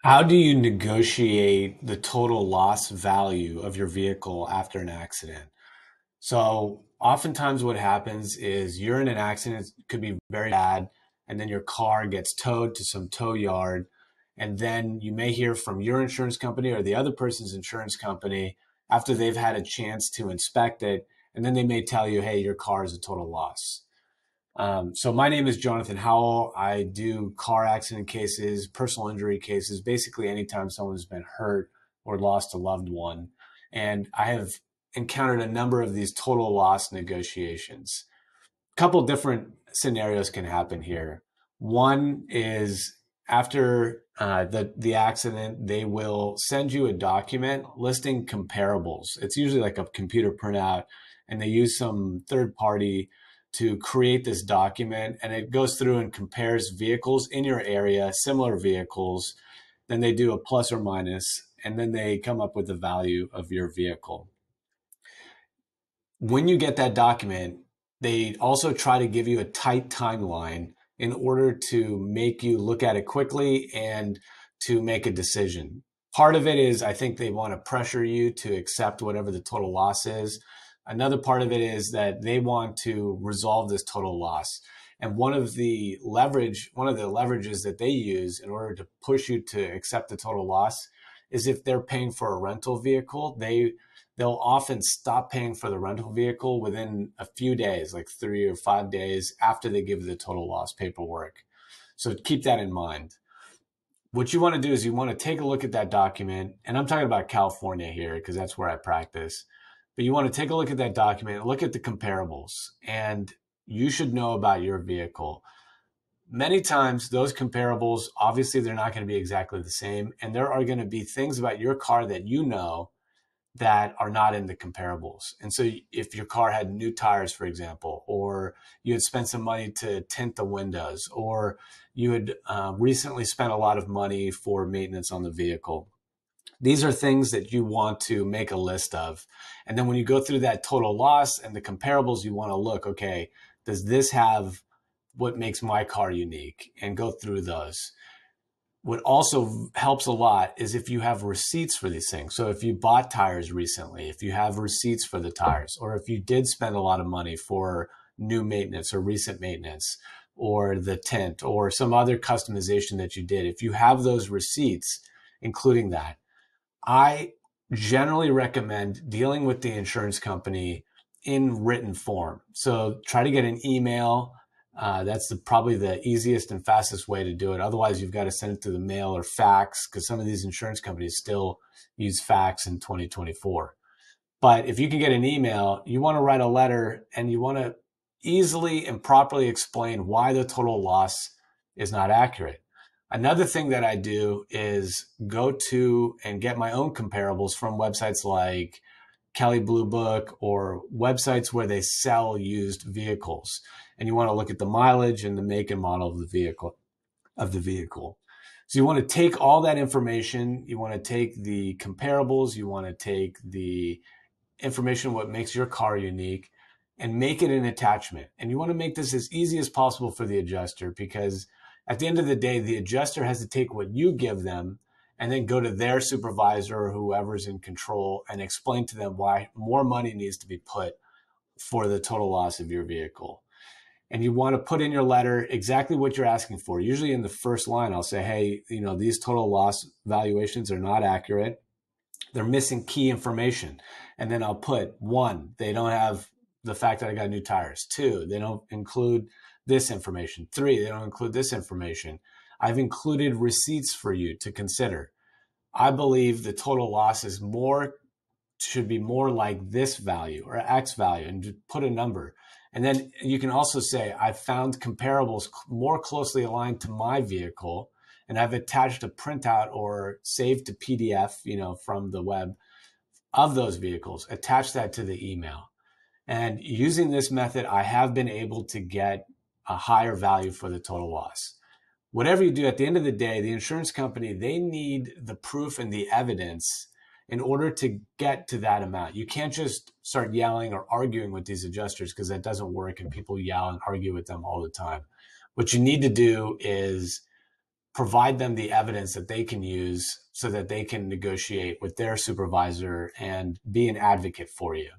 How do you negotiate the total loss value of your vehicle after an accident? So, oftentimes, what happens is you're in an accident, it could be very bad, and then your car gets towed to some tow yard. And then you may hear from your insurance company or the other person's insurance company after they've had a chance to inspect it. And then they may tell you, hey, your car is a total loss. So my name is Jonathan Howell. I do car accident cases, personal injury cases, basically anytime someone's been hurt or lost a loved one. And I have encountered a number of these total loss negotiations. A couple different scenarios can happen here. One is after the accident, they will send you a document listing comparables. It's usually like a computer printout, and they use some third party to create this document, and it goes through and compares vehicles in your area, similar vehicles. Then they do a plus or minus, and then they come up with the value of your vehicle. When you get that document, they also try to give you a tight timeline in order to make you look at it quickly and to make a decision. Part of it is I think they want to pressure you to accept whatever the total loss is. Another part of it is that they want to resolve this total loss. And one of the leverages that they use in order to push you to accept the total loss is if they're paying for a rental vehicle, they'll often stop paying for the rental vehicle within a few days, like 3 or 5 days after they give the total loss paperwork. So keep that in mind. What you want to do is you want to take a look at that document, and I'm talking about California here because that's where I practice. But you want to take a look at that document, look at the comparables, and you should know about your vehicle. Many times those comparables, obviously they're not going to be exactly the same, and there are going to be things about your car that you know that are not in the comparables. And so if your car had new tires, for example, or you had spent some money to tint the windows, or you had recently spent a lot of money for maintenance on the vehicle, these are things that you want to make a list of. And then when you go through that total loss and the comparables, you want to look, okay, does this have what makes my car unique? And go through those. What also helps a lot is if you have receipts for these things. So if you bought tires recently, if you have receipts for the tires, or if you did spend a lot of money for new maintenance or recent maintenance, or the tint, or some other customization that you did, if you have those receipts, including that, I generally recommend dealing with the insurance company in written form. So try to get an email. That's probably the easiest and fastest way to do it. Otherwise, you've got to send it through the mail or fax because some of these insurance companies still use fax in 2024. But if you can get an email, you want to write a letter and you want to easily and properly explain why the total loss is not accurate. Another thing that I do is go to and get my own comparables from websites like Kelley Blue Book or websites where they sell used vehicles. And you want to look at the mileage and the make and model of the vehicle. So you want to take all that information, you want to take the comparables, you want to take the information what makes your car unique and make it an attachment. And you want to make this as easy as possible for the adjuster because at the end of the day, the adjuster has to take what you give them and then go to their supervisor or whoever's in control and explain to them why more money needs to be put for the total loss of your vehicle. And you want to put in your letter exactly what you're asking for. Usually in the first line, I'll say, hey, these total loss valuations are not accurate. They're missing key information. And then I'll put 1, they don't have the fact that I got new tires. 2, they don't include this information. 3, they don't include this information. I've included receipts for you to consider. I believe the total loss should be more like this value or X value and put a number. And then you can also say, I've found comparables more closely aligned to my vehicle and I've attached a printout or saved to PDF, from the web of those vehicles, attach that to the email. And using this method, I have been able to get a higher value for the total loss. Whatever you do, at the end of the day, the insurance company, they need the proof and the evidence in order to get to that amount. You can't just start yelling or arguing with these adjusters because that doesn't work and people yell and argue with them all the time. What you need to do is provide them the evidence that they can use so that they can negotiate with their supervisor and be an advocate for you.